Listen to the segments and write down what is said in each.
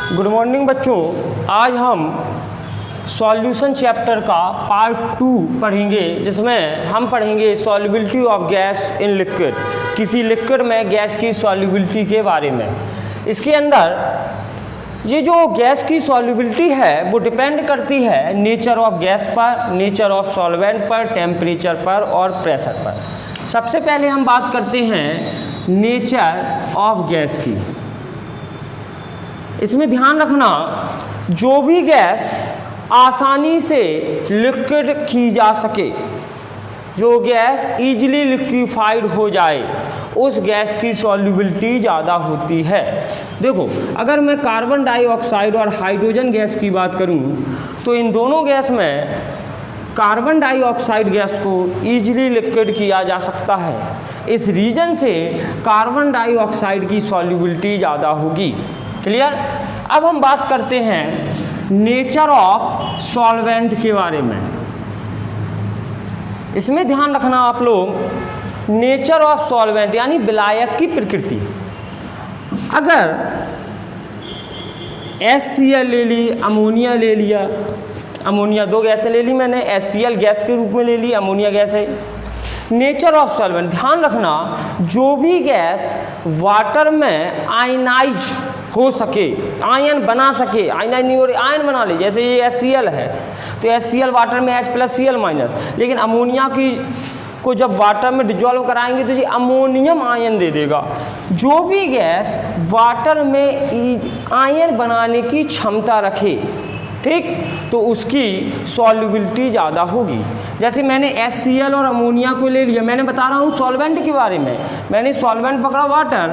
Good morning बच्चों। आज हम सॉल्यूशन चैप्टर का पार्ट 2 पढ़ेंगे, जिसमें हम पढ़ेंगे solubility of gas in liquid, किसी लिक्विड में गैस की सॉल्युबिलिटी के बारे में। इसके अंदर ये जो गैस की सॉल्युबिलिटी है वो डिपेंड करती है नेचर ऑफ गैस पर, नेचर ऑफ सॉल्वेंट पर, टेम्परेचर पर और प्रेशर पर। सबसे पहले हम बात करते हैं नेचर ऑफ गैस की। इसमें ध्यान रखना, जो भी गैस आसानी से लिक्विड की जा सके, जो गैस इजीली लिक्विफाइड हो जाए, उस गैस की सॉल्युबिलिटी ज़्यादा होती है। देखो, अगर मैं कार्बन डाइऑक्साइड और हाइड्रोजन गैस की बात करूं तो इन दोनों गैस में कार्बन डाइऑक्साइड गैस को इजीली लिक्विड किया जा सकता है। इस रीजन से कार्बन डाइऑक्साइड की सॉल्युबिलिटी ज़्यादा होगी। क्लियर। अब हम बात करते हैं नेचर ऑफ सॉल्वेंट के बारे में। इसमें ध्यान रखना आप लोग, नेचर ऑफ सॉल्वेंट यानी विलायक की प्रकृति। अगर HCl ले ली, अमोनिया ले लिया, अमोनिया दो गैसें ले ली मैंने, HCl गैस के रूप में ले ली, अमोनिया गैस है। नेचर ऑफ सॉल्वेंट, ध्यान रखना, जो भी गैस वाटर में आयनाइज हो सके, आयन बना सके, आयनाइज नहीं हो रही, आयन बना ले, जैसे ये HCl है तो HCl वाटर में H+Cl-, लेकिन अमोनिया की को जब वाटर में डिजॉल्व कराएंगे तो ये अमोनियम आयन दे देगा। जो भी गैस वाटर में आयन बनाने की क्षमता रखे, ठीक, तो उसकी सॉल्युबिलिटी ज़्यादा होगी। जैसे मैंने HCl और अमोनिया को ले लिया, मैंने बता रहा हूँ सॉल्वेंट के बारे में। मैंने सॉल्वेंट पकड़ा वाटर,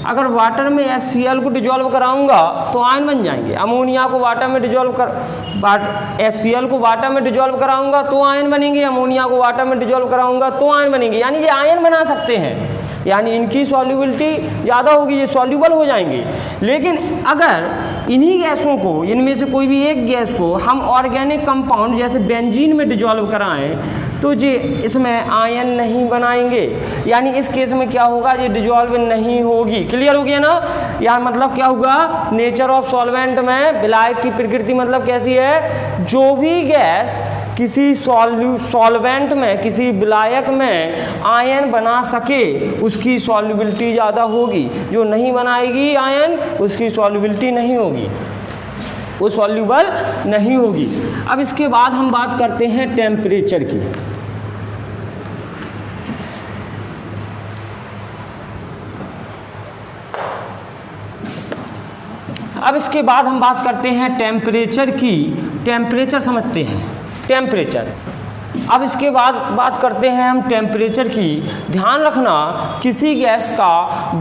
अगर वाटर में HCl को डिजॉल्व कराऊंगा तो आयन बन जाएंगे। अमोनिया को वाटर में डिजॉल्व HCl को वाटर में डिजॉल्व कराऊंगा तो आयन बनेंगे, अमोनिया को वाटर में डिजॉल्व कराऊंगा तो आयन बनेंगे। यानी ये आयन बना सकते हैं, यानी इनकी सॉल्युबिलिटी ज़्यादा होगी, ये सॉल्युबल हो जाएंगे। लेकिन अगर इन्हीं गैसों को, इनमें से कोई भी एक गैस को हम ऑर्गेनिक कंपाउंड जैसे बेंजीन में डिजॉल्व कराएं तो ये इसमें आयन नहीं बनाएंगे, यानी इस केस में क्या होगा, ये डिजॉल्व नहीं होगी। क्लियर हो गया ना। यार मतलब क्या होगा, नेचर ऑफ सॉल्वेंट में विलायक की प्रकृति मतलब कैसी है, जो भी गैस किसी सॉल्वेंट में, किसी विलायक में आयन बना सके उसकी सॉल्युबिलिटी ज़्यादा होगी। जो नहीं बनाएगी आयन, उसकी सॉल्युबिलिटी नहीं होगी, वो सॉल्युबल नहीं होगी। अब इसके बाद हम बात करते हैं टेम्परेचर की। अब इसके बाद हम बात करते हैं टेम्परेचर की। टेम्परेचर समझते हैं, टेम्परेचर। अब इसके बाद बात करते हैं हम टेम्परेचर की। ध्यान रखना, किसी गैस का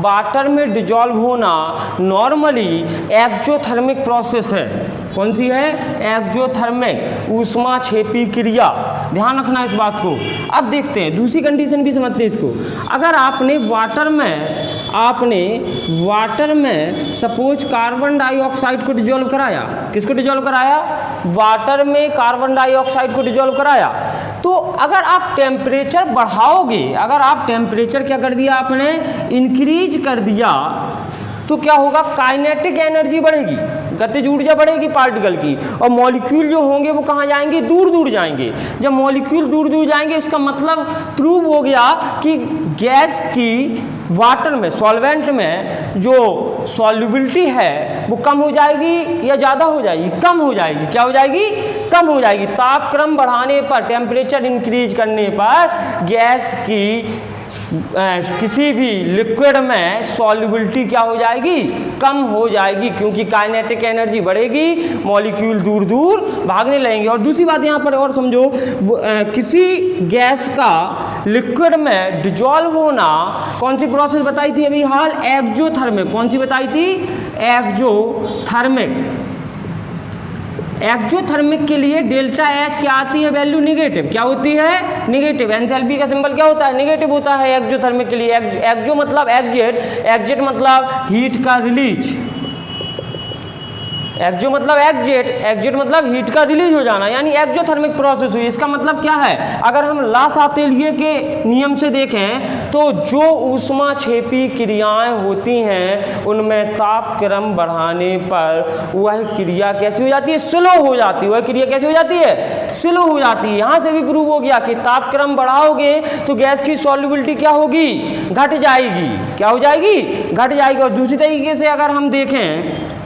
वाटर में डिजॉल्व होना नॉर्मली एक्जोथर्मिक प्रोसेस है। कौन सी है? एक्जोथर्मिक, ऊष्माक्षेपी क्रिया। ध्यान रखना इस बात को। अब देखते हैं दूसरी कंडीशन भी समझते हैं इसको। अगर आपने वाटर में सपोज कार्बन डाइऑक्साइड को डिजॉल्व कराया, किसको डिजॉल्व कराया? वाटर में कार्बन डाइऑक्साइड को डिजॉल्व कराया, तो अगर आप टेम्परेचर बढ़ाओगे, अगर आप टेम्परेचर क्या कर दिया आपने, इंक्रीज कर दिया, तो क्या होगा, काइनेटिक एनर्जी बढ़ेगी, गतिज ऊर्जा बढ़ेगी पार्टिकल की, और मॉलिक्यूल जो होंगे वो कहाँ जाएंगे, दूर दूर जाएंगे। जब मॉलिक्यूल दूर दूर जाएंगे, इसका मतलब प्रूव हो गया कि गैस की वाटर में, सॉल्वेंट में जो सॉल्युबिलिटी है वो कम हो जाएगी या ज़्यादा हो जाएगी? कम हो जाएगी। क्या हो जाएगी? कम हो जाएगी। तापक्रम बढ़ाने पर, टेम्परेचर इंक्रीज करने पर गैस की किसी भी लिक्विड में सॉल्युबिलिटी क्या हो जाएगी? कम हो जाएगी, क्योंकि काइनेटिक एनर्जी बढ़ेगी, मॉलिक्यूल दूर दूर भागने लगेंगे। और दूसरी बात यहाँ पर और समझो, किसी गैस का लिक्विड में डिजॉल्व होना, कौन सी प्रोसेस बताई थी अभी हाल? एक्जोथर्मिक। कौन सी बताई थी? एक्जोथर्मिक। एक्जोथर्मिक के लिए डेल्टा H क्या आती है वैल्यू? निगेटिव। क्या होती है? निगेटिव। एंथैल्पी का सिंबल क्या होता है? निगेटिव होता है एक्जोथर्मिक के लिए। एक्जो मतलब एग्जिट, एग्जिट मतलब हीट का रिलीज, एक्जो मतलब एग्जिट मतलब हीट का रिलीज हो जाना, यानी एक्जोथर्मिक प्रोसेस हुई। इसका मतलब क्या है, अगर हम लासातेलिये के नियम से देखें तो जो ऊष्माक्षेपी क्रियाएं होती हैं उनमें तापक्रम बढ़ाने पर वह क्रिया कैसी हो जाती है, स्लो हो जाती है। वह क्रिया कैसी हो जाती है, स्लो हो जाती है। यहाँ से भी प्रूव हो गया कि तापक्रम बढ़ाओगे तो गैस की सॉल्युबिलिटी क्या होगी, घट जाएगी। क्या हो जाएगी, घट जाएगी। और दूसरी तरीके से अगर हम देखें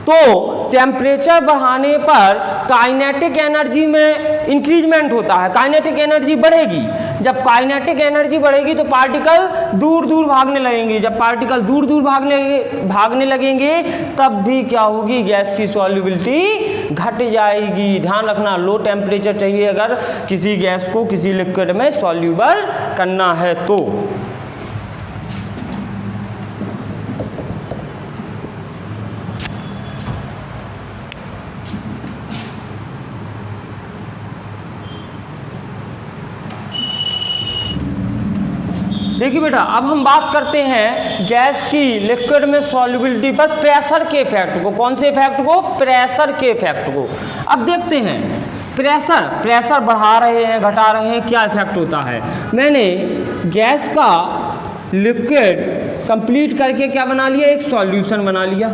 तो टेम्परेचर बढ़ाने पर काइनेटिक एनर्जी में इंक्रीजमेंट होता है, काइनेटिक एनर्जी बढ़ेगी। जब काइनेटिक एनर्जी बढ़ेगी तो पार्टिकल दूर दूर भागने लगेंगे। जब पार्टिकल दूर दूर भागने लगेंगे तब भी क्या होगी, गैस की सॉल्युबिलिटी घट जाएगी। ध्यान रखना, लो टेम्परेचर चाहिए अगर किसी गैस को किसी लिक्विड में सॉल्यूबल करना है तो। देखिए बेटा, अब हम बात करते हैं गैस की लिक्विड में सॉल्युबिलिटी पर प्रेशर के इफेक्ट को। कौन से इफेक्ट को, प्रेशर के इफेक्ट को। अब देखते हैं प्रेशर बढ़ा रहे हैं घटा रहे हैं, क्या इफेक्ट होता है। मैंने गैस का लिक्विड कंप्लीट करके क्या बना लिया, एक सॉल्यूशन बना लिया।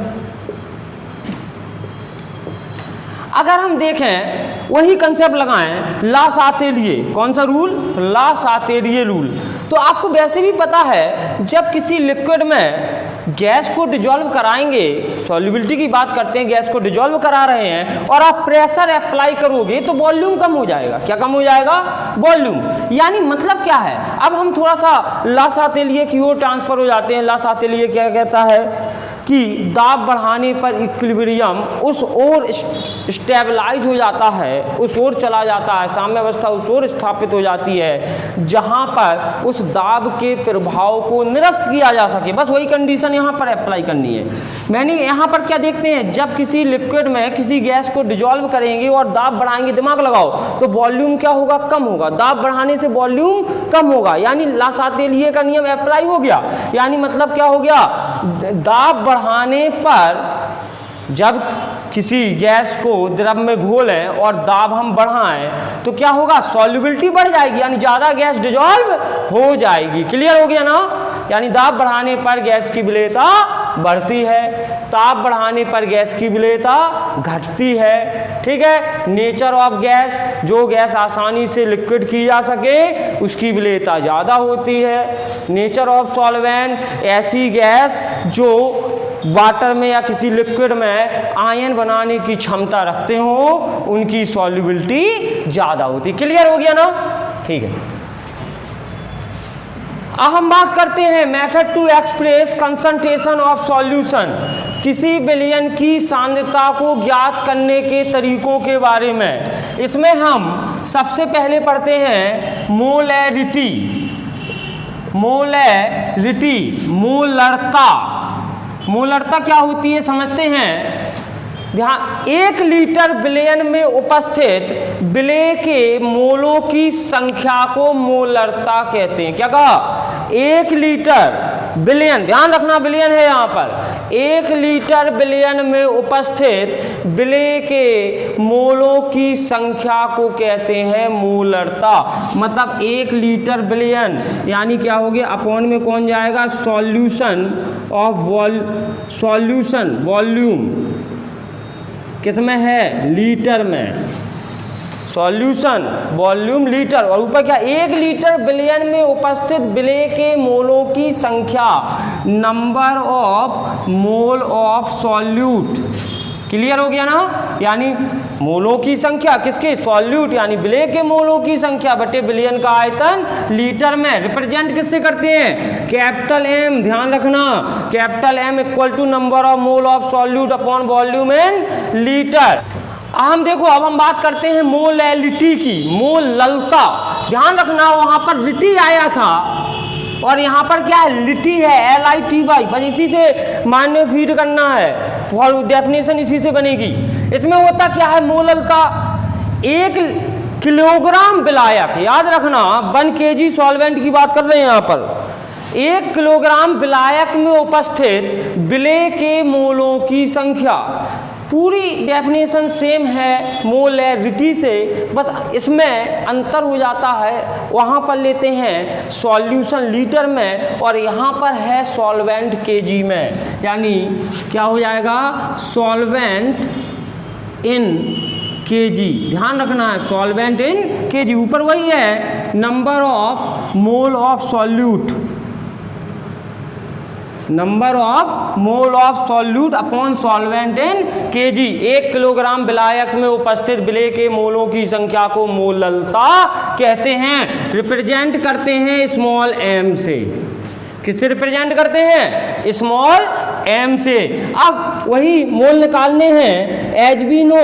अगर हम देखें वही कंसेप्ट लगाएं, लासातेलिये, कौन सा रूल, लासातेलिये रूल। तो आपको वैसे भी पता है जब किसी लिक्विड में गैस को डिजॉल्व कराएंगे, सॉल्युबिलिटी की बात करते हैं, गैस को डिजॉल्व करा रहे हैं और आप प्रेशर अप्लाई करोगे तो वॉल्यूम कम हो जाएगा। क्या कम हो जाएगा, वॉल्यूम। यानी मतलब क्या है, अब हम थोड़ा सा लासातेलिये की ओर ट्रांसफर हो जाते हैं। लासातेलिये क्या कहता है कि दाब बढ़ाने पर इक्विलिब्रियम उस ओर स्टेबलाइज हो जाता है, उस ओर चला जाता है, साम्यावस्था उस ओर स्थापित हो जाती है जहां पर उस दाब के प्रभाव को निरस्त किया जा सके। बस वही कंडीशन यहाँ पर अप्लाई करनी है। मैंने यहाँ पर क्या देखते हैं, जब किसी लिक्विड में किसी गैस को डिजॉल्व करेंगे और दाब बढ़ाएंगे, दिमाग लगाओ, तो वॉल्यूम क्या होगा, कम होगा। दाब बढ़ाने से वॉल्यूम कम होगा, यानी लासातेलिये का नियम अप्लाई हो गया। यानी मतलब क्या हो गया, दाब बढ़ाने पर जब किसी गैस को द्रव में घोलें और दाब हम बढ़ाएं तो क्या होगा, सॉल्युबिलिटी बढ़ जाएगी, यानी ज़्यादा गैस डिजॉल्व हो जाएगी। क्लियर हो गया ना। यानी दाब बढ़ाने पर गैस की विलेयता बढ़ती है, ताप बढ़ाने पर गैस की विलेयता घटती है। ठीक है। नेचर ऑफ गैस, जो गैस आसानी से लिक्विड की जा सके उसकी विलेयता ज़्यादा होती है। नेचर ऑफ सॉल्वेंट, ऐसी गैस जो वाटर में या किसी लिक्विड में आयन बनाने की क्षमता रखते हो उनकी सॉल्युबिलिटी ज़्यादा होती है। क्लियर हो गया ना। ठीक है। अब हम बात करते हैं method to express concentration of solution, किसी विलयन की सांद्रता को ज्ञात करने के तरीकों के बारे में। इसमें हम सबसे पहले पढ़ते हैं मोलैरिटी, मोलरता। मोलरता क्या होती है समझते हैं। ध्यान, 1 लीटर विलयन में उपस्थित विलेय के मोलों की संख्या को मोलरता कहते हैं। क्या कहा, 1 लीटर विलयन, ध्यान रखना विलयन है यहाँ पर। 1 लीटर विलयन में उपस्थित विलेय के मोलों की संख्या को कहते हैं मोलरता। मतलब 1 लीटर विलयन यानी क्या हो गया, अपॉन में कौन जाएगा, सॉल्यूशन ऑफ सॉल्यूशन वॉल्यूम किस में है, लीटर में, सॉल्यूशन वॉल्यूम लीटर, और ऊपर क्या, 1 लीटर विलयन में उपस्थित विलेय के मोलों की संख्या, number of mole of solute. Clear हो गया ना। यानी मोलों की संख्या किसके, सॉल्यूट यानी विलेय के मोलों की संख्या बटे विलयन का आयतन लीटर में। रिप्रेजेंट किससे करते हैं, कैपिटल एम, ध्यान रखना, capital M equal to number of mole of solute upon volume in litre. हम देखो, अब हम बात करते हैं मोलैलिटी की, मोललता। ध्यान रखना वहां पर लिटी आया था और यहाँ पर क्या है, लिटी है, LITY, बस इसी से मान्य फीड करना है, डेफिनेशन इसी से बनेगी। इसमें होता क्या है, मोललता, 1 किलोग्राम विलायक, याद रखना 1 kg सॉल्वेंट की बात कर रहे हैं यहाँ पर, 1 किलोग्राम विलायक में उपस्थित विलेय के मोलों की संख्या। पूरी डेफिनेशन सेम है मोलैरिटी से, बस इसमें अंतर हो जाता है। वहाँ पर लेते हैं सॉल्यूशन लीटर में और यहाँ पर है सॉल्वेंट केजी में, यानी क्या हो जाएगा सॉल्वेंट इन केजी। ध्यान रखना है सॉल्वेंट इन केजी, ऊपर वही है number of mole of solute, number of mole of solute upon solvent in KG. 1 kilogram विलायक में उपस्थित विलेय के मोलों की संख्या को मोललता कहते हैं। रिप्रेजेंट करते हैं स्मॉल एम से। किससे रिप्रेजेंट करते हैं? स्मॉल एम से। अब वही मोल निकालने हैं। As we know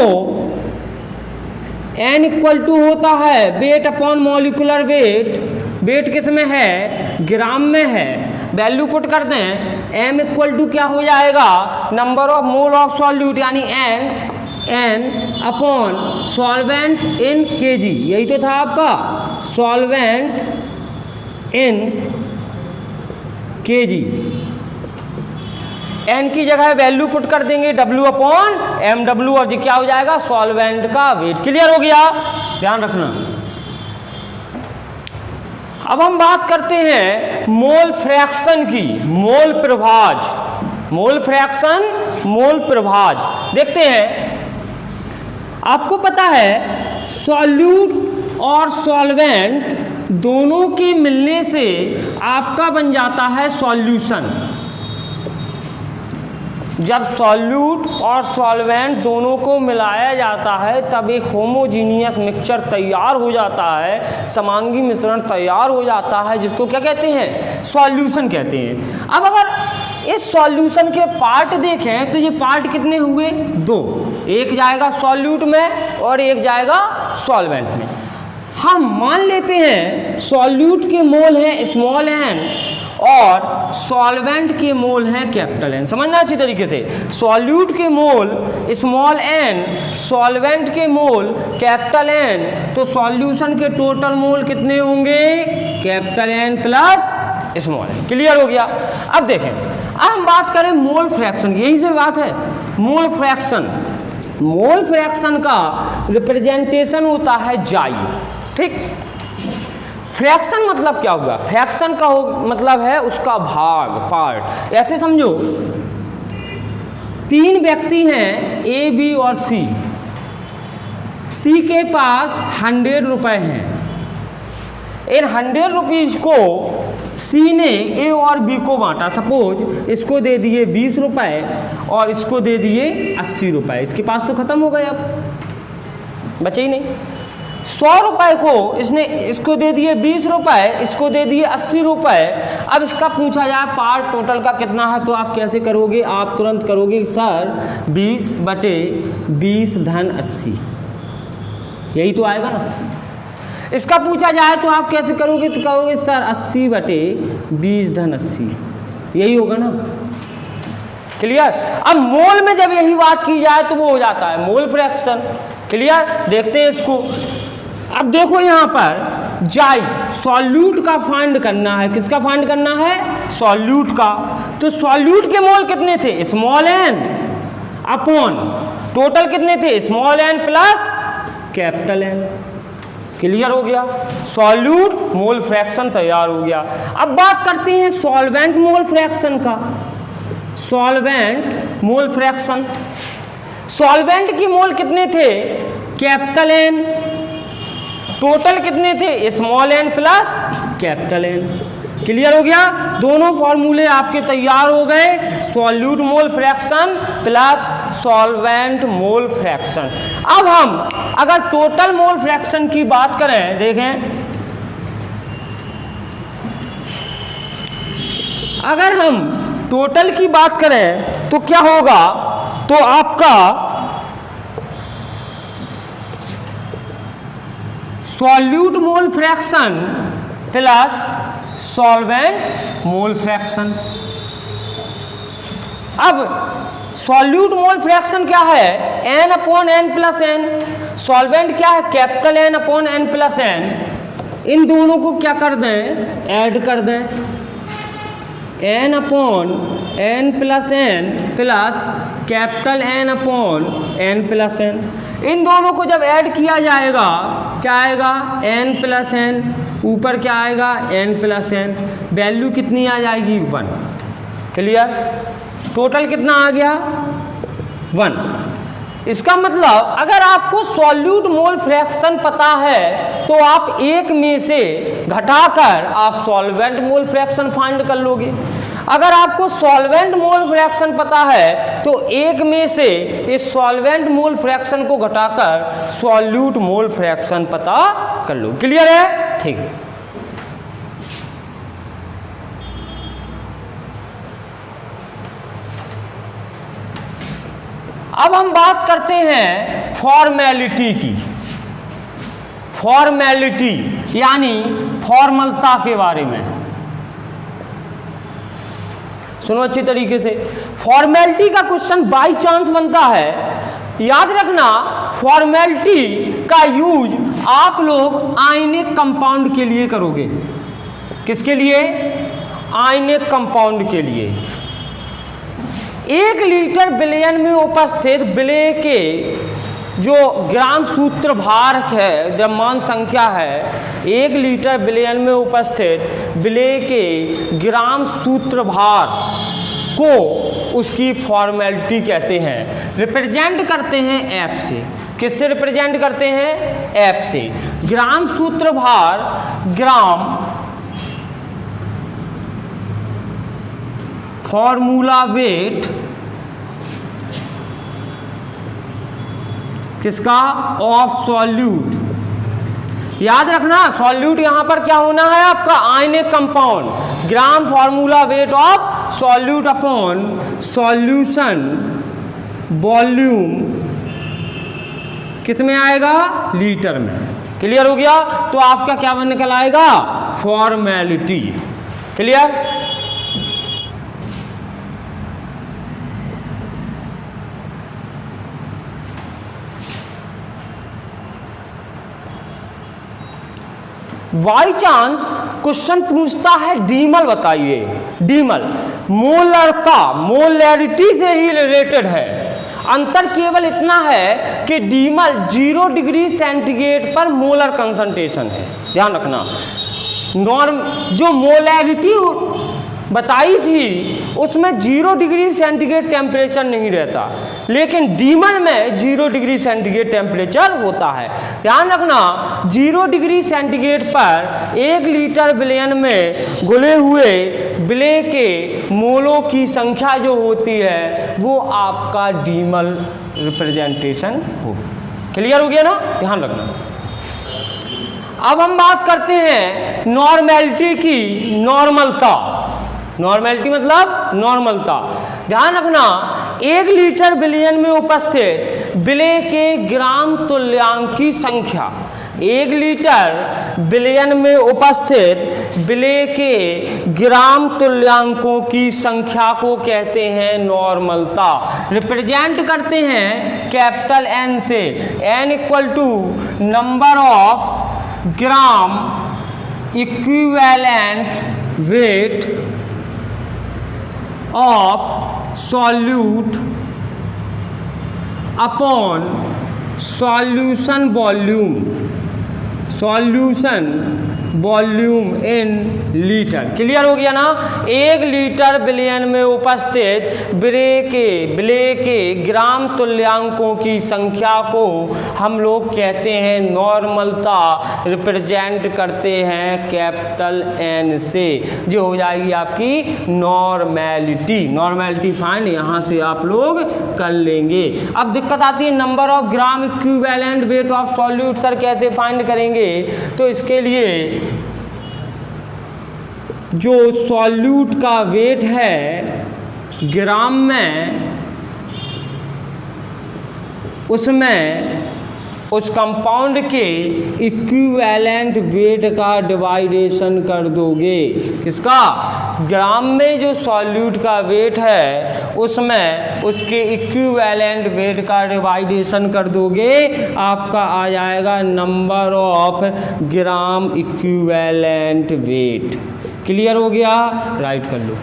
n equal to होता है weight upon molecular weight. Weight किस में है? ग्राम में है। वैल्यू पुट कर दें, एम इक्वल टू क्या हो जाएगा? Number of mole of solute यानी N upon solvent in KG. यही तो था आपका सॉल्वेंट इन केजी। एन की जगह वैल्यू पुट कर देंगे W अपॉन MW और जी क्या हो जाएगा? सॉल्वेंट का वेट। क्लियर हो गया? ध्यान रखना। अब हम बात करते हैं मोल फ्रैक्शन की। मोल प्रभाज, मोल फ्रैक्शन, मोल प्रभाज देखते हैं। आपको पता है सॉल्यूट और सॉल्वेंट दोनों के मिलने से आपका बन जाता है सॉल्यूशन। जब सॉल्यूट और सॉल्वेंट दोनों को मिलाया जाता है तब एक होमोजीनियस मिक्सचर तैयार हो जाता है, समांगी मिश्रण तैयार हो जाता है, जिसको क्या कहते हैं? सॉल्यूशन कहते हैं। अब अगर इस सॉल्यूशन के पार्ट देखें तो ये पार्ट कितने हुए? 2। एक जाएगा सॉल्यूट में और एक जाएगा सॉल्वेंट में। हम मान लेते हैं सॉल्यूट के मोल हैं स्मॉल एन और सॉल्वेंट के मोल हैं कैपिटल एन। समझना अच्छी तरीके से। सॉल्यूट के मोल स्मॉल एन, सॉल्वेंट के मोल कैपिटल एन, तो सॉल्यूशन के टोटल मोल कितने होंगे? Capital N plus small n. Clear हो गया? अब देखें, अब हम बात करें मोल फ्रैक्शन की। यही से बात है मोल फ्रैक्शन। मोल फ्रैक्शन का रिप्रेजेंटेशन होता है जाई। ठीक, फ्रैक्शन मतलब क्या हुआ? फ्रैक्शन का मतलब है उसका भाग, पार्ट। ऐसे समझो 3 व्यक्ति हैं ए, बी और सी। सी के पास 100 रुपए हैं। इन 100 रुपीज को सी ने ए और बी को बांटा। सपोज इसको दे दिए 20 रुपए और इसको दे दिए 80 रुपए। इसके पास तो खत्म हो गए, अब बचे ही नहीं। 100 रुपए को इसको दे दिए 20 रुपए, इसको दे दिए 80 रुपए। अब इसका पूछा जाए पार्ट टोटल का कितना है, तो आप कैसे करोगे? आप तुरंत करोगे सर 20/20 धन 80। यही तो आएगा ना। इसका पूछा जाए तो आप कैसे करोगे? तो कहोगे सर 80/20 धन 80। यही होगा ना। क्लियर? अब मोल में जब यही बात की जाए तो वो हो जाता है मोल फ्रैक्शन। क्लियर? देखते हैं इसको। अब देखो यहाँ पर जाई सॉल्यूट का फाइंड करना है। किसका फाइंड करना है? सॉल्यूट का। तो सॉल्यूट के मोल कितने थे? स्मॉल एन अपॉन टोटल कितने थे? Small n plus capital N. Clear हो गया? सॉल्यूट मोल फ्रैक्शन तैयार हो गया। अब बात करते हैं सॉल्वेंट मोल फ्रैक्शन का। सॉल्वेंट मोल फ्रैक्शन, सॉल्वेंट की मोल कितने थे? Capital N. टोटल कितने थे? Small n plus capital N. Clear हो गया? दोनों फॉर्मूले आपके तैयार हो गए, solute mole fraction plus solvent mole fraction. अब हम अगर टोटल मोल फ्रैक्शन की बात करें, देखें अगर हम टोटल की बात करें तो क्या होगा? तो आपका solute mole fraction plus solvent mole fraction. अब सॉल्यूट मोल फ्रैक्शन क्या है? n upon n plus N. Solvent क्या है? Capital N upon N plus N. इन दोनों को क्या कर दें? ऐड कर दें। n upon n plus n plus capital N upon n plus n। इन दोनों को जब ऐड किया जाएगा क्या आएगा, n प्लस n, ऊपर क्या आएगा n प्लस n, वैल्यू कितनी आ जाएगी 1। क्लियर, टोटल कितना आ गया 1। इसका मतलब अगर आपको सॉल्यूट मोल फ्रैक्शन पता है तो आप एक में से घटाकर आप सॉल्वेंट मोल फ्रैक्शन फाइंड कर लोगे। अगर आपको सॉल्वेंट मोल फ्रैक्शन पता है तो एक में से इस सॉल्वेंट मोल फ्रैक्शन को घटाकर सॉल्यूट मोल फ्रैक्शन पता कर लो। क्लियर है, ठीक है। अब हम बात करते हैं फॉर्मेलिटी की। फॉर्मेलिटी यानी फॉर्मलता के बारे में सुनो अच्छी तरीके से। फॉर्मेलिटी का क्वेश्चन बाय चांस बनता है, याद रखना। फॉर्मेलिटी का यूज आप लोग आयनिक कंपाउंड के लिए करोगे। किसके लिए, आयनिक कंपाउंड के लिए। 1 लीटर विलयन में उपस्थित विलय के जो ग्राम सूत्र भार है, द्रव्यमान संख्या है, 1 लीटर विलयन में उपस्थित विलय के ग्राम सूत्र भार को उसकी फॉर्मेलिटी कहते हैं। रिप्रेजेंट करते हैं F से। किससे रिप्रेजेंट करते हैं, F से। ग्राम सूत्र भार, ग्राम फॉर्मूला वेट किसका, ऑफ सॉल्यूट। याद रखना सॉल्यूट यहां पर क्या होना है आपका, ionic compound. Gram formula wait of solute upon solution volume किस में आएगा, लीटर में। क्लियर हो गया, तो आपका क्या निकल आएगा, formality. Clear. By chance question पूछता है डीमल बताइए। डीमल मोलरता, मोलैरिटी से ही रिलेटेड है। अंतर केवल इतना है कि डीमल 0 डिग्री सेंटीग्रेड पर मोलर कंसंट्रेशन है। ध्यान रखना, नॉर्म जो मोलैरिटी बताई थी उसमें 0 डिग्री सेंटीग्रेड टेम्परेचर नहीं रहता, लेकिन डीमल में 0 डिग्री सेंटीग्रेड टेम्परेचर होता है। ध्यान रखना 0 डिग्री सेंटीग्रेड पर 1 लीटर विलयन में घुले हुए विलय के मोलों की संख्या जो होती है वो आपका डीमल रिप्रेजेंटेशन होगी। क्लियर हो गया ना, ध्यान रखना। अब हम बात करते हैं नॉर्मेलिटी की। नॉर्मलता, नॉर्मेलिटी मतलब नॉर्मलता। ध्यान रखना 1 लीटर विलयन में उपस्थित विलय के ग्राम तुल्यांक की संख्या, 1 लीटर विलयन में उपस्थित विलय के ग्राम तुल्यांकों की संख्या को कहते हैं नॉर्मलता। रिप्रेजेंट करते हैं कैपिटल N से। N equal to number of gram equivalent weight of solute upon solution volume, solution volume in litre. Clear हो गया ना। 1 लीटर विलयन में उपस्थित विलय के ग्राम तुल्यांकों की संख्या को हम लोग कहते हैं नॉर्मलता। रिप्रेजेंट करते हैं कैपिटल N से, जो हो जाएगी आपकी नॉर्मेलिटी। नॉर्मेलिटी फाइंड यहाँ से आप लोग कर लेंगे। अब दिक्कत आती है number of gram equivalent weight of solute. Sir कैसे फाइंड करेंगे, तो इसके लिए जो सॉल्यूट का वेट है ग्राम में, उसमें उस कंपाउंड के इक्विवेलेंट वेट का डिवाइडेशन कर दोगे। किसका, ग्राम में जो सॉल्यूट का वेट है उसमें उसके इक्विवेलेंट वेट का डिवाइडेशन कर दोगे, आपका आ जाएगा number of gram equivalent wait. Clear हो गया, राइट कर लो।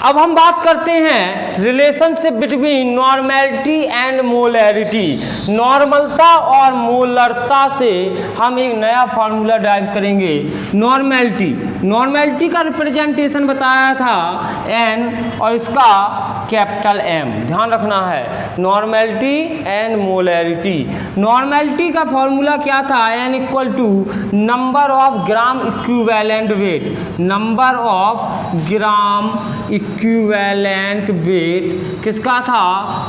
अब हम बात करते हैं relationship between normality and molarity. नॉर्मलता और मोलरता से हम एक नया फार्मूला ड्राइव करेंगे। नॉर्मेलिटी का रिप्रेजेंटेशन बताया था एन और इसका कैपिटल एम, ध्यान रखना है। Normality and molarity. नॉर्मेलिटी का फॉर्मूला क्या था? N equal to number of gram equivalent weight, number of gram equivalent weight किसका था?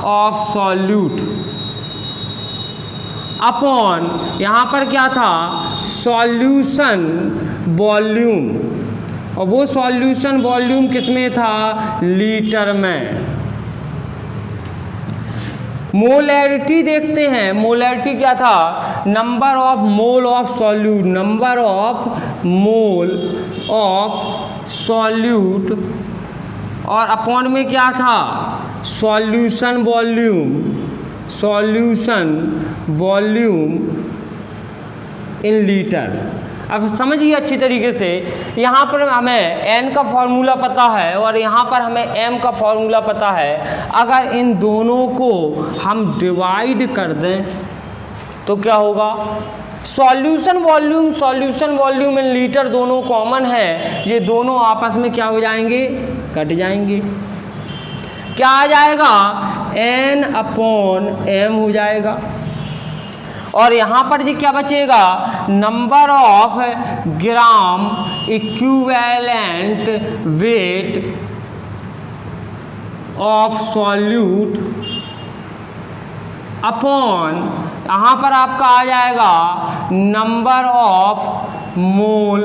ऑफ सॉल्यूट अपॉन यहाँ पर क्या था? सॉल्यूशन वॉल्यूम, और वो सॉल्यूशन वॉल्यूम किस में था? लीटर में। मोलैरिटी देखते हैं, मोलैरिटी क्या था? Number of mole of solute, number of mole of solute, और अपॉन में क्या था? Solution volume, solution volume in litre. अब समझिए अच्छी तरीके से, यहाँ पर हमें n का फॉर्मूला पता है और यहाँ पर हमें m का फॉर्मूला पता है। अगर इन दोनों को हम डिवाइड कर दें तो क्या होगा? सॉल्यूशन वॉल्यूम इन लीटर दोनों कॉमन है, ये दोनों आपस में क्या हो जाएंगे? कट जाएंगे। क्या आ जाएगा? n अपॉन m हो जाएगा। और यहाँ पर जी क्या बचेगा? Number of gram equivalent weight of solute upon, यहाँ पर आपका आ जाएगा number of mole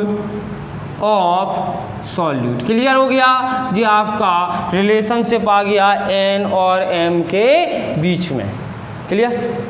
of solute. Clear हो गया जी? आपका रिलेशनशिप आ गया n और m के बीच में। क्लियर?